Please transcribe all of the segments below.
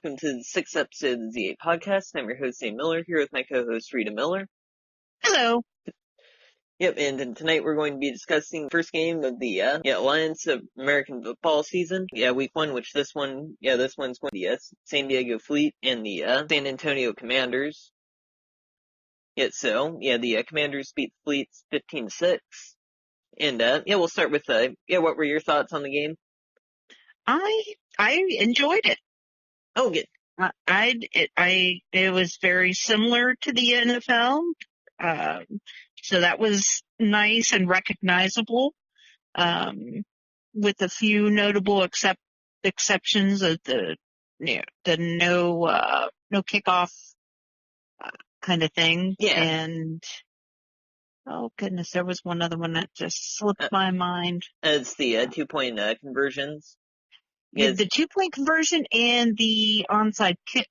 welcome to the 6th episode of the Z8 podcast. I'm your host, Zane Miller, here with my co-host, Rita Miller. Hello. Yep, and tonight we're going to be discussing the first game of the Alliance of American Football season. Week 1, which this one's going to be the San Diego Fleet and the San Antonio Commanders. The Commanders beat the Fleets 15-6. And we'll start with what were your thoughts on the game? I enjoyed it. Oh, good. It was very similar to the NFL. So that was nice and recognizable, with a few notable exceptions of the no kickoff kind of thing. Yeah. And oh goodness, there was one other one that just slipped my mind. It's the 2-point conversions. The 2-point conversion and the onside kick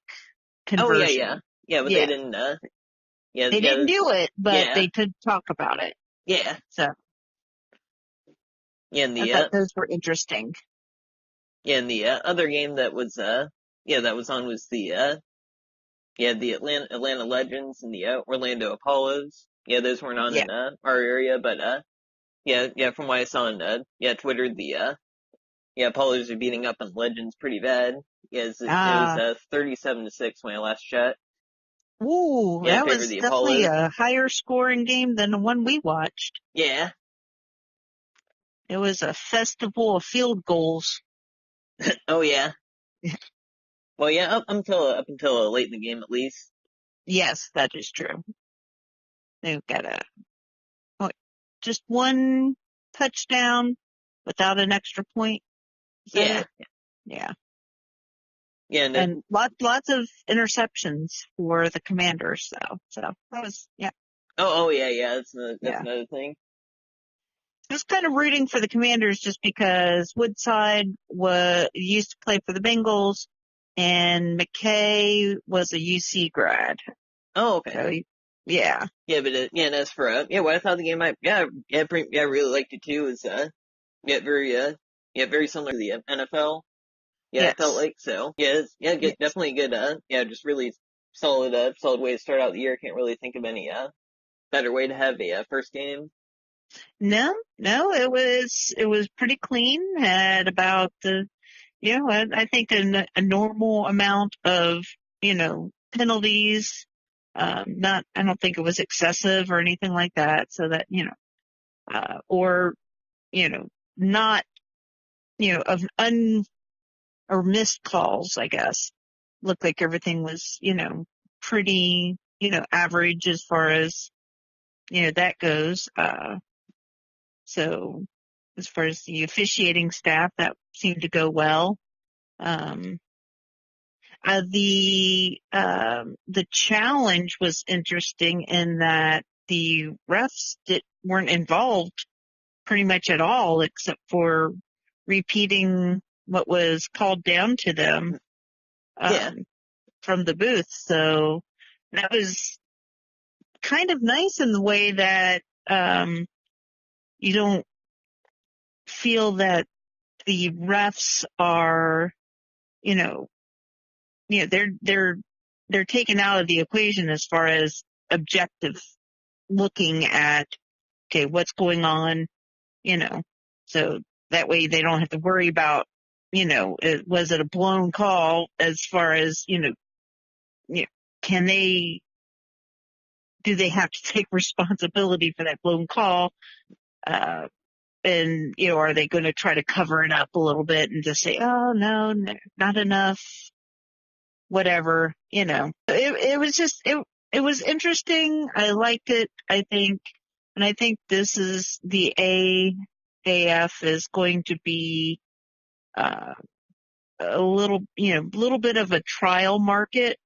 conversion. Oh yeah, but they didn't. They didn't do it, but they could talk about it. Yeah. So. Yeah, and I thought those were interesting. Yeah, and the other game that was that was on was the Atlanta Legends and the Orlando Apollos. Yeah, those weren't on in our area, but from what I saw on Twitter, the Apollos are beating up on Legends pretty bad. It was 37-6 when I last checked. Ooh, that was definitely a higher scoring game than the one we watched. Yeah. It was a festival of field goals. Oh yeah. Well, yeah, up until late in the game at least. Yes, that is true. They've got just one touchdown without an extra point. Yeah. Yeah. Yeah, and lots of interceptions for the Commanders, though. So that was Oh yeah. That's another thing. I was kind of rooting for the Commanders just because Woodside used to play for the Bengals, and McKay was a UC grad. Oh, okay. So, yeah. Yeah, but and as for what I thought the game I really liked it too. Is very similar to the NFL. Yeah, yes. I felt like so. Definitely good. Just really solid way to start out the year. Can't really think of any better way to have a first game. No, it was pretty clean. Had about I think a normal amount of penalties. I don't think it was excessive or anything like that. So that not of or missed calls, I guess. Looked like everything was, pretty, average as far as, that goes. So as far as the officiating staff, that seemed to go well. The challenge was interesting in that the refs weren't involved pretty much at all, except for repeating what was called down to them from the booth. So that was kind of nice in the way that you don't feel that the refs are, they're taken out of the equation as far as objective looking at, okay, what's going on, so that way they don't have to worry about, was it a blown call as far as, do they have to take responsibility for that blown call? And, are they going to try to cover it up a little bit and just say, oh, no, not enough, whatever, It was just, it was interesting. I liked it, I think. And I think this is the AAF is going to be a little bit of a trial market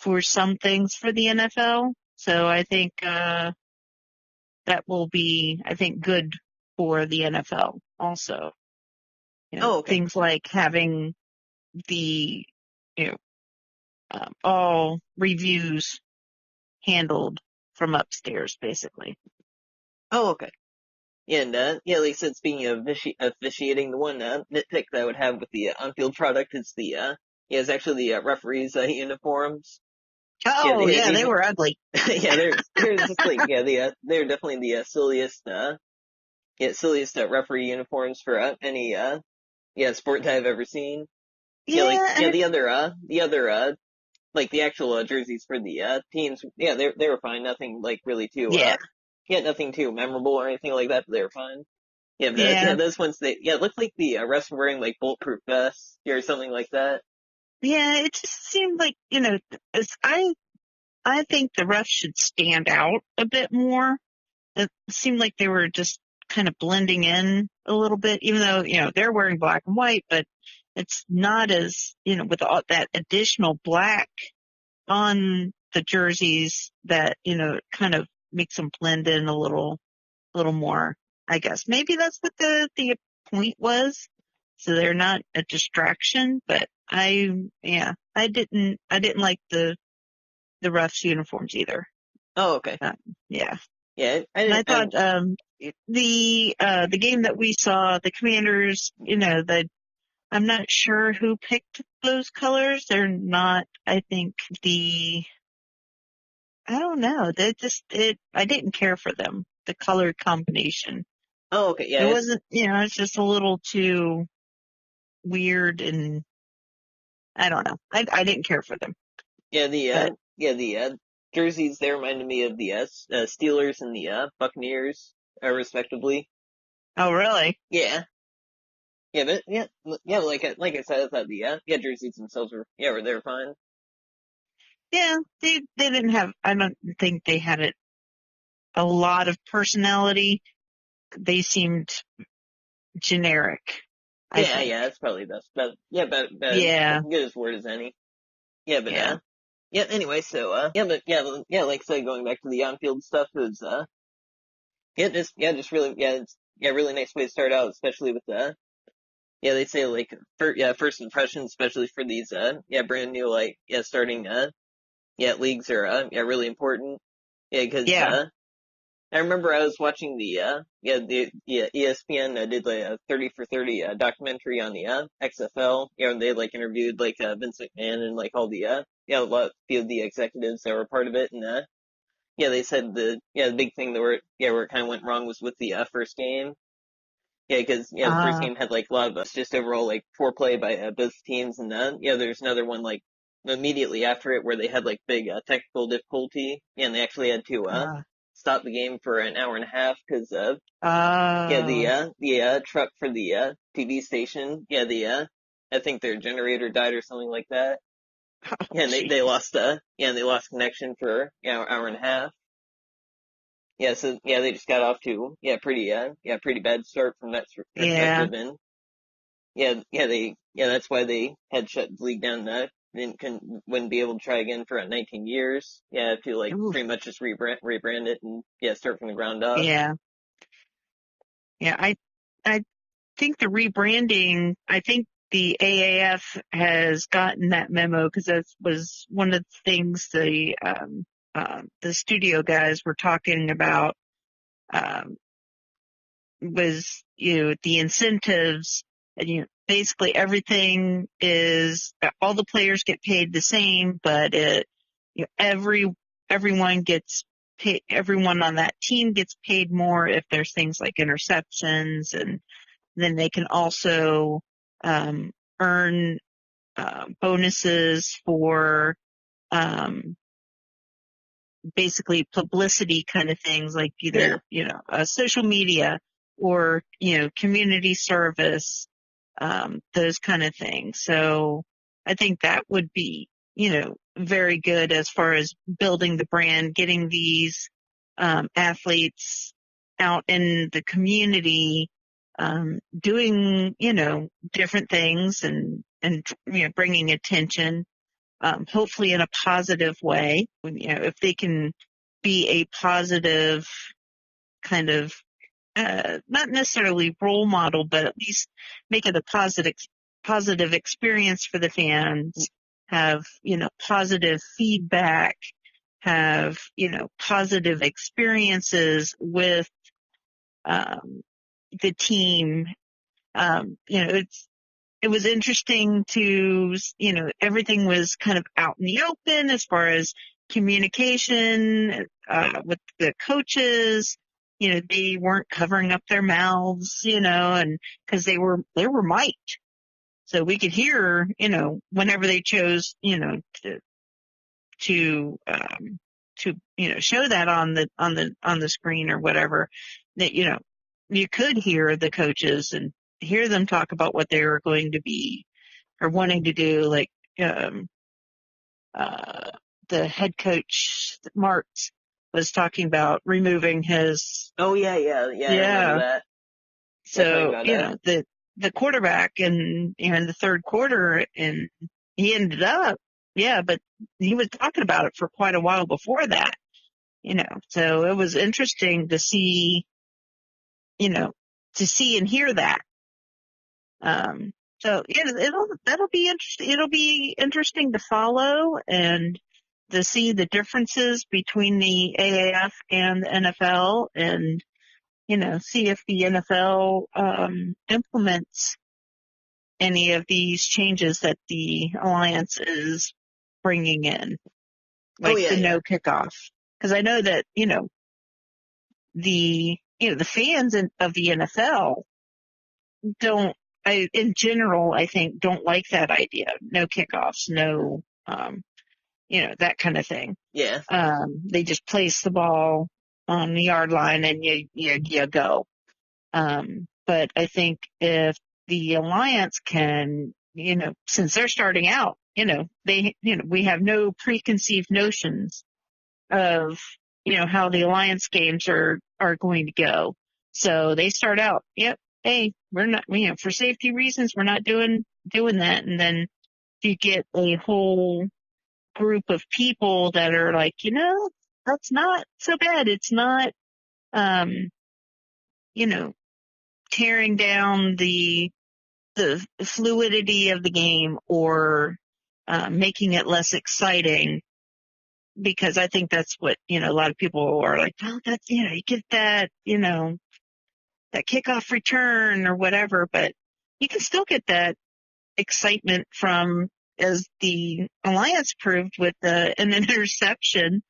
for some things for the NFL. So I think that will be, good for the NFL also. Things like having the, all reviews handled from upstairs, basically. Oh, okay. Yeah, and like I said, speaking of officiating, the one nitpick that I would have with the on-field product is the Yeah, it's actually the referees' uniforms. Oh, yeah, they were ugly. Yeah, they're just like they're definitely the silliest referee uniforms for any sport that I've ever seen. Yeah, and The other like the actual jerseys for the teams. Yeah, they were fine. Nothing like really too yeah, nothing too memorable or anything like that. But they were fine. Yeah, but, yeah, those ones it looked like the refs were wearing like bulletproof vests or something like that. yeah. It just seemed like, I think the refs should stand out a bit more. It seemed like they were just kind of blending in a little bit, even though, they're wearing black and white, but it's not as, with all that additional black on the jerseys that, kind of makes them blend in a little more, I guess. Maybe that's what the point was. So they're not a distraction, but I didn't like the refs uniforms either. Oh, okay. Yeah. Yeah, And I thought the game that we saw, the Commanders, I'm not sure who picked those colors. They're not, I think, I don't know. I didn't care for them, the color combination. Oh, okay. It Yeah, wasn't, it's just a little too weird, and I don't know. I didn't care for them. yeah. But The jerseys they reminded me of the Steelers and the Buccaneers, respectively. oh, really? Yeah. Yeah, but yeah. Like I said, I thought the jerseys themselves they were fine. Yeah, they didn't have. I don't think they had a lot of personality. They seemed generic, I Yeah, think. yeah, that's probably best. But yeah, but Yeah, good as word as any. Yeah, but yeah, yeah. Anyway, so yeah. Like I said, going back to the on-field stuff is just really it's really nice way to start out, especially with they say like first impressions, especially for these brand new like starting leagues are really important. Yeah, because yeah. I remember I was watching the ESPN did like a 30 for 30 documentary on the XFL. And they like interviewed like Vince McMahon and like all the a few of the executives that were part of it, and they said the big thing that where it kind of went wrong was with the first game. Yeah, because the first Uh, game had like a lot of just overall like poor play by both teams, and there's another one like immediately after it where they had like big technical difficulty, and they actually had to uh, stop the game for an hour and a half because uh, the truck for the TV station, I think their generator died or something like that. oh, Yeah, and they jeez. lost and they lost connection for hour and a half. Yeah, so they just got off to pretty bad start from that Yeah. perspective, and that's why they had shut the league down. Wouldn't be able to try again for 19 years. Yeah, have to like Oof. pretty much just rebrand it and start from the ground up. Yeah. Yeah. I think the rebranding, I think the AAF has gotten that memo because that was one of the things the studio guys were talking about, um, was, the incentives, and, basically everything is, all the players get paid the same, but everyone gets paid, everyone on that team gets paid more if there's things like interceptions, and then they can also um, earn bonuses for um, basically publicity kind of things, like Yeah, either social media or community service, those kind of things. So I think that would be very good as far as building the brand, getting these athletes out in the community, doing different things, and bringing attention, hopefully in a positive way. If they can be a positive kind of, not necessarily role model, but at least make it a positive experience for the fans, have, positive feedback, have, positive experiences with, um, the team. It's it was interesting to, everything was kind of out in the open as far as communication, with the coaches. They weren't covering up their mouths, and cause they were mic'd. So we could hear, whenever they chose, to, show that on the screen or whatever, that, you could hear the coaches and hear them talk about what they were going to be or wanting to do. Like, um, the head coach, Marks, was talking about removing his, Oh yeah, I remember yeah. that. Yeah, talking So, about the quarterback in the third quarter, and he ended up, yeah, but he was talking about it for quite a while before that, so it was interesting to see, and hear that. Um, so that'll be interesting. It'll be interesting to follow and to see the differences between the AAF and the NFL, and see if the NFL implements any of these changes that the alliance is bringing in, Oh like yeah, the no kickoff. Because I know that the fans of the NFL don't, in general, I think, don't like that idea. No kickoffs, no, that kind of thing. yeah, They just place the ball on the yard line and you go. But I think if the alliance can, since they're starting out, we have no preconceived notions of, how the alliance games are going to go. So they start out, yep, hey, we're not, for safety reasons, we're not doing that. And then you get a whole group of people that are like, that's not so bad. It's not, um, you know, tearing down the fluidity of the game or making it less exciting, because I think that's what, a lot of people are like, oh, that's, you get that, that kickoff return or whatever, but you can still get that excitement from, as the Alliance proved with an interception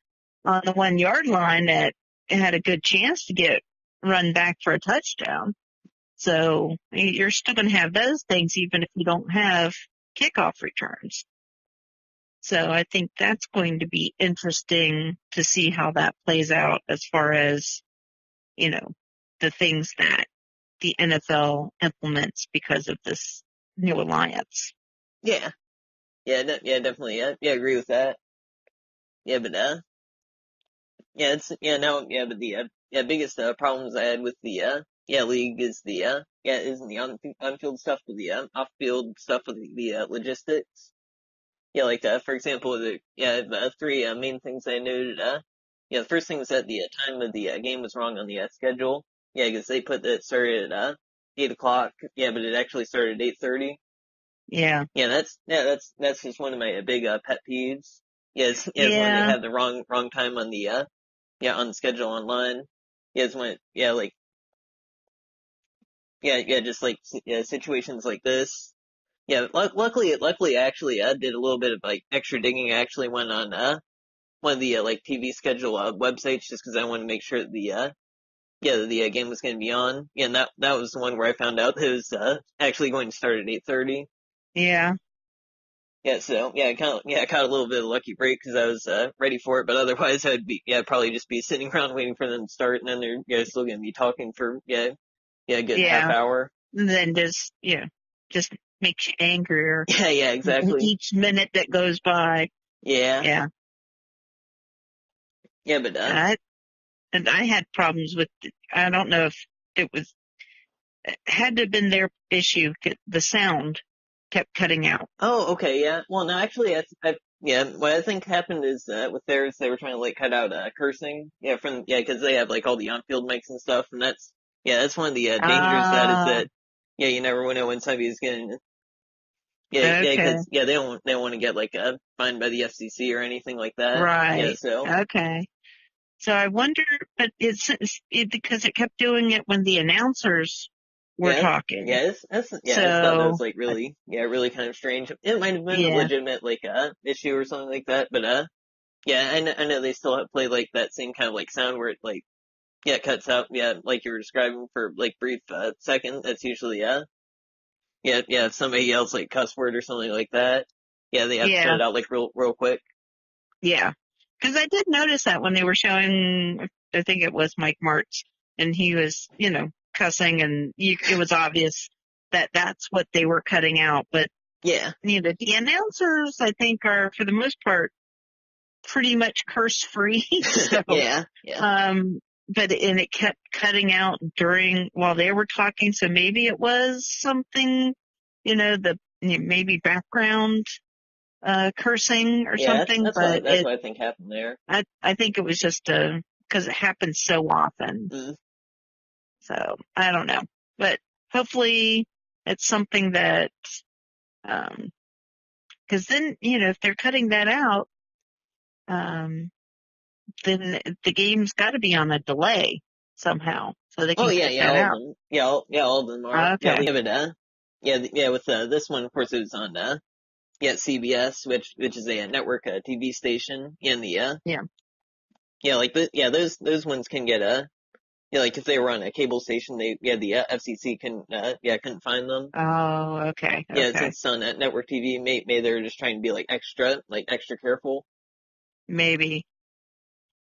on the 1 yard line that had a good chance to get run back for a touchdown. So you're still going to have those things even if you don't have kickoff returns. So I think that's going to be interesting to see how that plays out as far as, the things that the NFL implements because of this new alliance. yeah, yeah, definitely, yeah, agree with that. Yeah, but yeah, it's yeah now yeah, but the biggest problems I had with the league is the isn't the on-field stuff, but the off-field stuff with the logistics. Yeah, like for example, the three main things I noted. The first thing was that the time of the game was wrong on the schedule. Yeah, because they put that it started at 8 o'clock. Yeah, but it actually started at 8:30. Yeah. Yeah, that's just one of my big pet peeves. Is when they Yeah. have the wrong time on the on the schedule online. Yeah, it's when like just like situations like this. Yeah, luckily I actually did a little bit of like extra digging. I actually went on one of the like TV schedule websites just because I wanted to make sure that the game was going to be on. Yeah, and that was the one where I found out that it was actually going to start at 8:30. Yeah. Yeah, so I caught a little bit of a lucky break because I was ready for it, but otherwise I'd probably just be sitting around waiting for them to start, and then they're still going to be talking for a good half Yeah. hour. And then just makes you angrier Yeah, exactly. each minute that goes by. Yeah, Yeah. yeah, but And I had problems with, I don't know if it was, it had to have been their issue. The sound kept cutting out. oh, okay, yeah. Well, no, actually, what I think happened is with theirs, they were trying to like cut out cursing. Yeah, because they have like all the on-field mics and stuff, and that's one of the dangers that is Ah, that you never know when somebody's getting okay. because they don't want to get like fined by the FCC or anything like that. Yeah, Right. so Okay. So I wonder, but because it kept doing it when the announcers we're talking. Yeah, I just thought that was like really, really kind of strange. It might have been a legitimate like issue or something like that, but yeah, I know they still have play like that same kind of like sound where it like cuts out, like you were describing for like brief second. That's usually if somebody yells like cuss word or something like that, they have to cut it out like real quick. Yeah, because I did notice that when they were showing, I think it was Mike Martz, and he was, cussing, and it was obvious that that's what they were cutting out. But the announcers, I think, are for the most part pretty much curse free. So, but it kept cutting out while they were talking. So maybe it was something, maybe background cursing or something. That's but what I think happened there. I think it was just because it happens so often. So I don't know, but hopefully it's something that, because then, if they're cutting that out, then the game's got to be on a delay somehow, so they can cut that out. All of them are. Okay. We have it. With this one, of course, it was on CBS, which is a network TV station in the those ones can get like if they were on a cable station, the FCC couldn't find them. Oh, okay. Since it's on network TV, maybe they're just trying to be like extra careful. Maybe.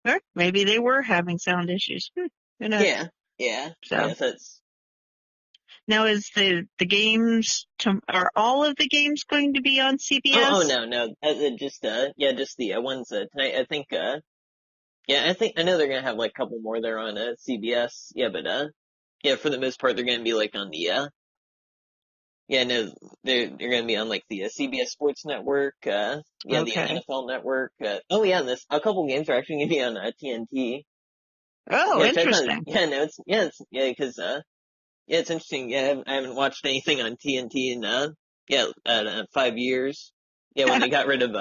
Or maybe they were having sound issues. Who knows? So that's. Now, is the games are all of the games going to be on CBS? Oh no, just the ones tonight. I think I know they're gonna have like a couple more there on CBS. But for the most part they're gonna be like on the no, they're gonna be on like the CBS Sports Network. The NFL Network. And a couple games are actually gonna be on TNT. Oh, interesting. Because it's interesting. I haven't watched anything on TNT in 5 years. When they got rid of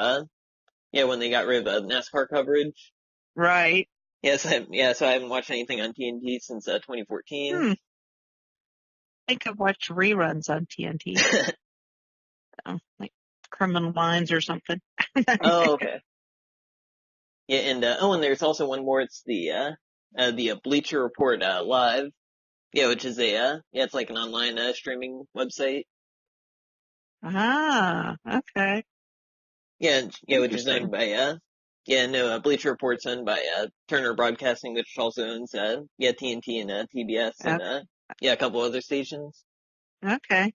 NASCAR coverage. Right. So I haven't watched anything on TNT since 2014. I think I've watched reruns on TNT. Like Criminal Minds or something. Oh, okay. And there's also one more. It's the Bleacher Report Live. Which is it's like an online streaming website. Ah, okay. Which is owned by Bleacher Report's owned by Turner Broadcasting, which also owns TNT and TBS and a couple other stations. Okay.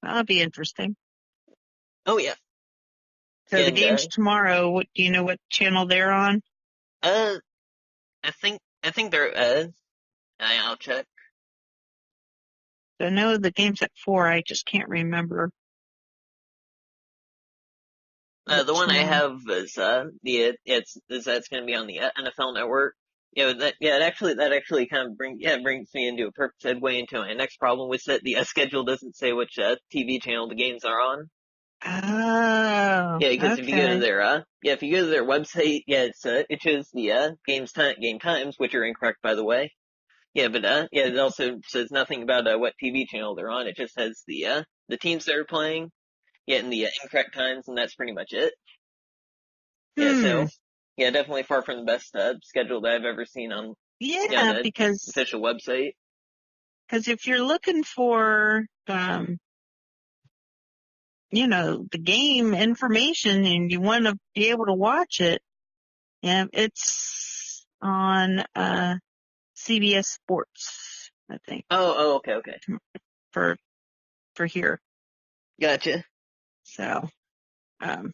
That'll be interesting. Oh yeah. So the game's tomorrow. Do you know what channel they're on? I think they're I'll check. I know the game's at 4. I just can't remember. The one I have is that's going to be on the NFL Network. That actually kind of brings me into a perfect segue into my next problem, which that the schedule doesn't say which TV channel the games are on. Oh, because if you go to their website, it shows the game times, which are incorrect by the way. But it also says nothing about what TV channel they're on. It just says the teams they're playing, and the incorrect times, and that's pretty much it. So definitely far from the best schedule that I've ever seen on because official website. Because if you're looking for the game information and you want to be able to watch it, it's on CBS Sports, I think. Oh, okay. For here. Gotcha. So, and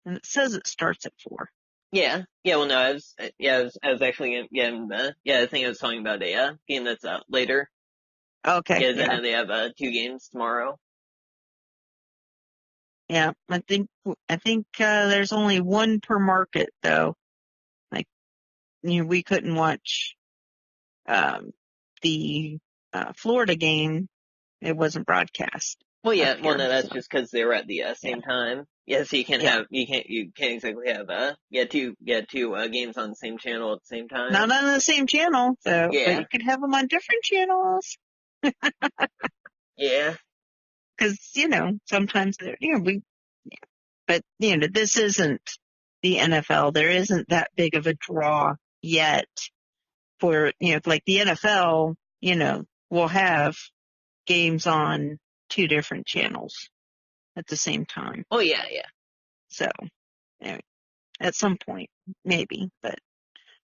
it says it starts at 4. Yeah. Well, no, I was actually I think I was talking about a game that's later. Okay. I know they have 2 games tomorrow. Yeah, I think there's only one per market though. Like, we couldn't watch the Florida game. It wasn't broadcast. Well, up yeah. Well, here. no, that's So just because they were at the yeah, same time. Yeah, so yeah. you can't exactly have two games on the same channel at the same Not time. on the same channel, so but Yeah, you could have them on different channels yeah. because sometimes they're we. But this isn't the NFL. There isn't that big of a draw yet for like the NFL. Will have games on two different channels at the same time. Oh yeah, yeah. So anyway, at some point, maybe, but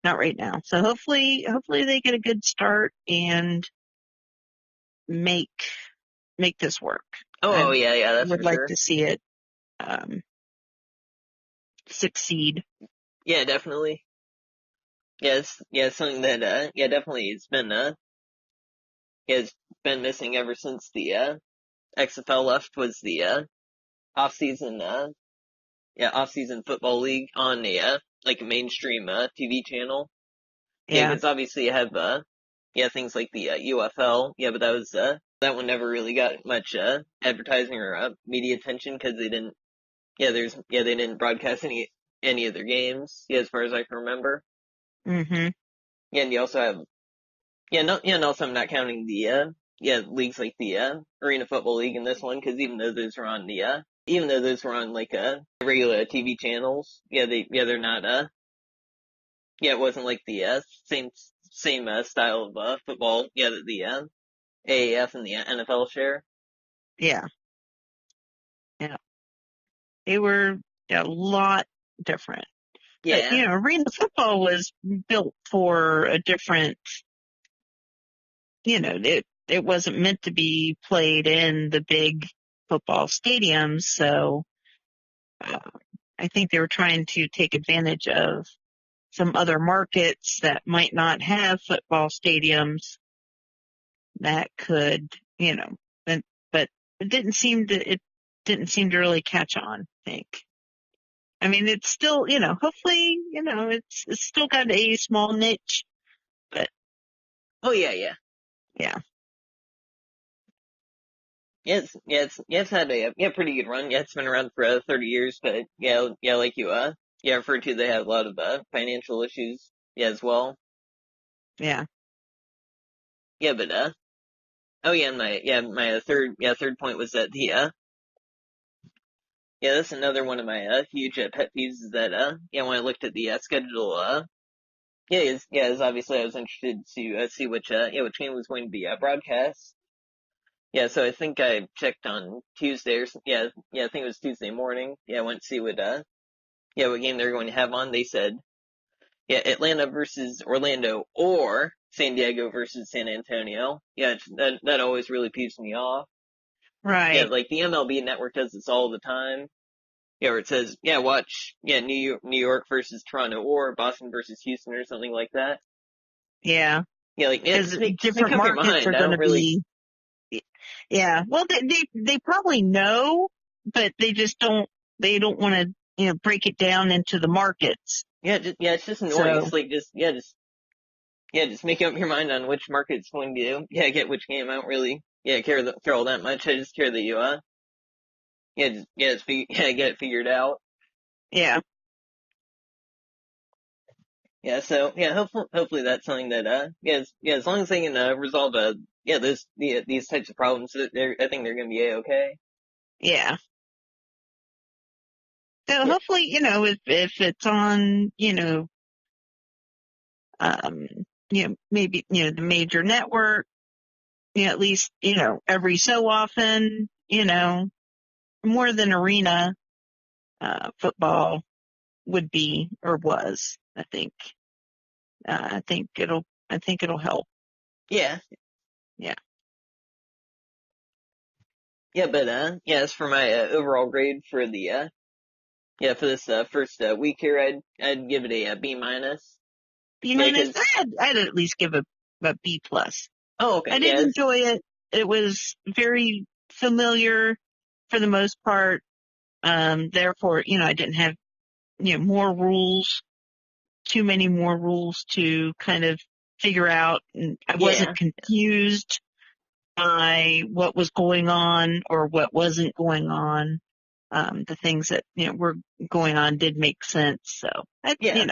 not right now. So hopefully they get a good start and make make this work. I Oh yeah, yeah. That's for would like sure. to see it um, succeed. Yeah, definitely. It's something that definitely it's been missing ever since the XFL left was the off season off season football league on a like a mainstream TV channel. Yeah, Yeah. because obviously you have things like the UFL. Yeah, but that one never really got much advertising or media attention because they didn't. They didn't broadcast any of their games. Yeah, as far as I can remember. Mhm. Yeah, and you also have and also I'm not counting the leagues like the Arena Football League in this one because even though those were on like regular TV channels, they're not it wasn't like the same style of football that the AAF and the NFL share. Yeah. Yeah. They were a lot different. But Yeah. arena football was built for a different. It wasn't meant to be played in the big football stadiums, so uh, I think they were trying to take advantage of some other markets that might not have football stadiums that could, but, but it didn't seem to really catch on, I think. I mean, it's still, hopefully, it's still got a small niche, but Oh yeah. yeah, It's had a pretty good run. Yeah, it's been around for 30 years, but like you referred to, they have a lot of financial issues as well. yeah. Yeah, but oh yeah, my third point was that the that's another one of my huge pet peeves is that when I looked at the schedule is obviously I was interested to see which game was going to be broadcast. Yeah, so I think I checked on Tuesday I think it was Tuesday morning. Yeah, I went to see what game they're going to have on. They said Atlanta versus Orlando or San Diego versus San Antonio. Yeah, that always really peeves me off. Yeah, Right. like the MLB network does this all the time. Yeah, where it says, watch, New York versus Toronto or Boston versus Houston or something like that. Yeah. Yeah, like, Because just make different up your markets mind. are I going don't to really, be, yeah. Well, they probably know, but they don't want to, break it down into the markets. it's just annoying. So, It's like, just make up your mind on which market it's going to, get which game. I don't really, care all that much. I just care that you, get it figured out. yeah, Yeah, so hopefully that's something that as long as they can resolve these types of problems, I think they're gonna be okay. yeah. So Yeah, hopefully, if it's on, um, maybe, the major network, at least, every so often, more than arena, football would be or was, I think. I think it'll help. yeah, Yeah. but as for my overall grade for the for this first week here, I'd give it a B minus. B Yeah, minus, because I'd at least give a B plus. oh okay, I did enjoy it. It was very familiar for the most part. Therefore, I didn't have, more rules, too many more rules to kind of figure out. And I wasn't yeah, confused. what was going on or what wasn't going on. The things that, were going on did make sense. So, Yeah.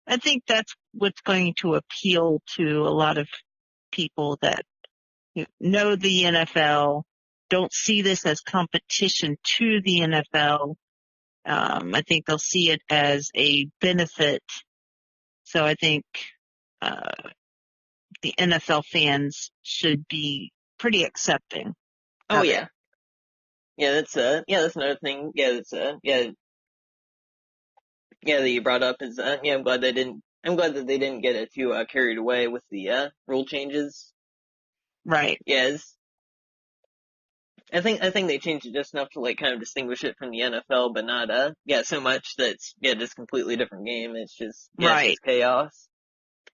I think that's what's going to appeal to a lot of people that know the NFL, don't see this as competition to the NFL. I think they'll see it as a benefit. So I think the NFL fans should be pretty accepting Oh of it. yeah. That's another thing. That you brought up is I'm glad that they didn't get it too carried away with the rule changes. Right. Yes. I think they changed it just enough to like kind of distinguish it from the NFL, but not so much that it's just completely different game. It's Right. just chaos.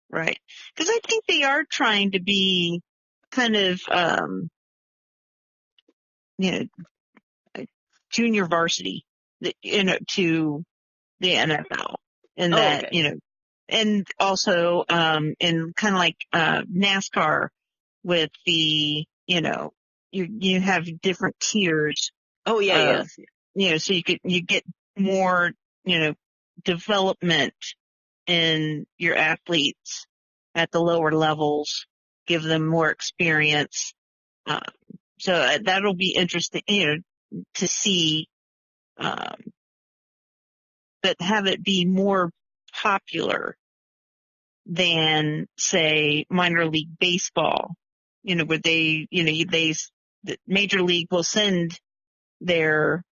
Right. Because I think they are trying to be kind of junior varsity, to the NFL, and Oh, that, okay. and also in kind of like NASCAR with the, you have different tiers Oh yeah, of, yes. so you get more, development in your athletes at the lower levels, give them more experience. Uh, so that'll be interesting, to see, um, but have it be more popular than, say, minor league baseball, where the major league will send their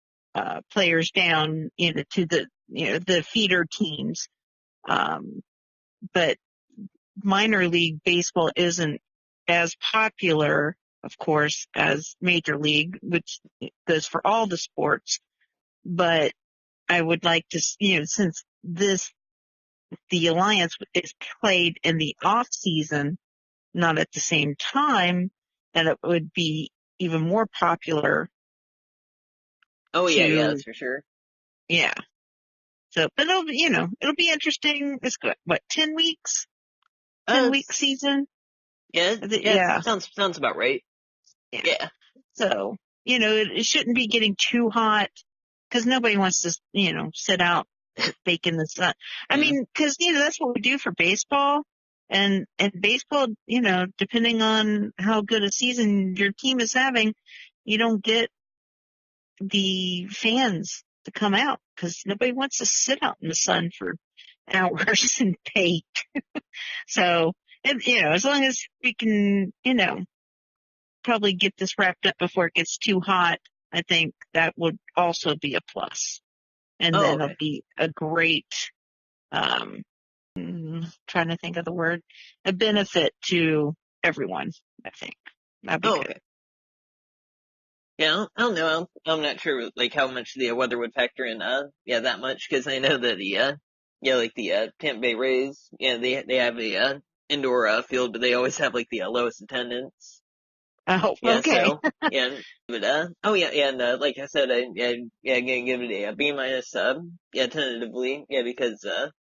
players down, to the feeder teams. But minor league baseball isn't as popular, of course, as major league, which goes for all the sports. But I would like to, since the alliance is played in the off season, not at the same time, that it would be even more popular Oh yeah, to, that's for sure. yeah. So, but it'll be interesting. It's what, 10 weeks, 10-week It's, season. it Yeah. sounds about right. Yeah. Yeah. So, it shouldn't be getting too hot because nobody wants to, sit out, bake in the sun. I Mm. mean, because, that's what we do for baseball. And baseball, depending on how good a season your team is having, you don't get the fans to come out because nobody wants to sit out in the sun for hours and bake. So, as long as we can, probably get this wrapped up before it gets too hot, I think that would also be a plus. And Oh, then it'll okay. be a great, trying to think of the word, a benefit to everyone, I think. That'd be Oh, good. okay. Yeah, I don't know. I'm not sure like how much the weather would factor in that much because I know that the Tampa Bay Rays, they have a indoor field, but they always have like the lowest attendance. Oh, Yeah, okay. so but oh yeah, and like I said, gonna give it a B minus tentatively, because I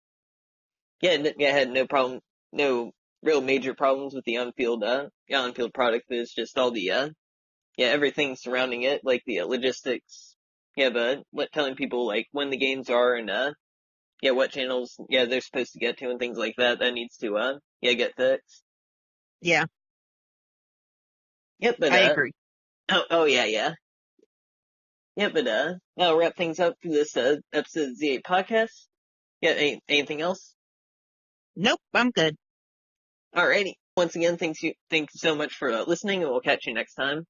had no problem, no real major problems with the on-field product, but it's just all the everything surrounding it, like the logistics, but telling people like when the games are and what channels they're supposed to get to and things like that needs to get fixed. Yeah, Yep, but I agree. oh yeah. Yeah, but that'll wrap things up for this episode of Z8 podcast. Yeah, anything else? Nope, I'm good. Alrighty. Once again, thanks you so much for listening, and we'll catch you next time.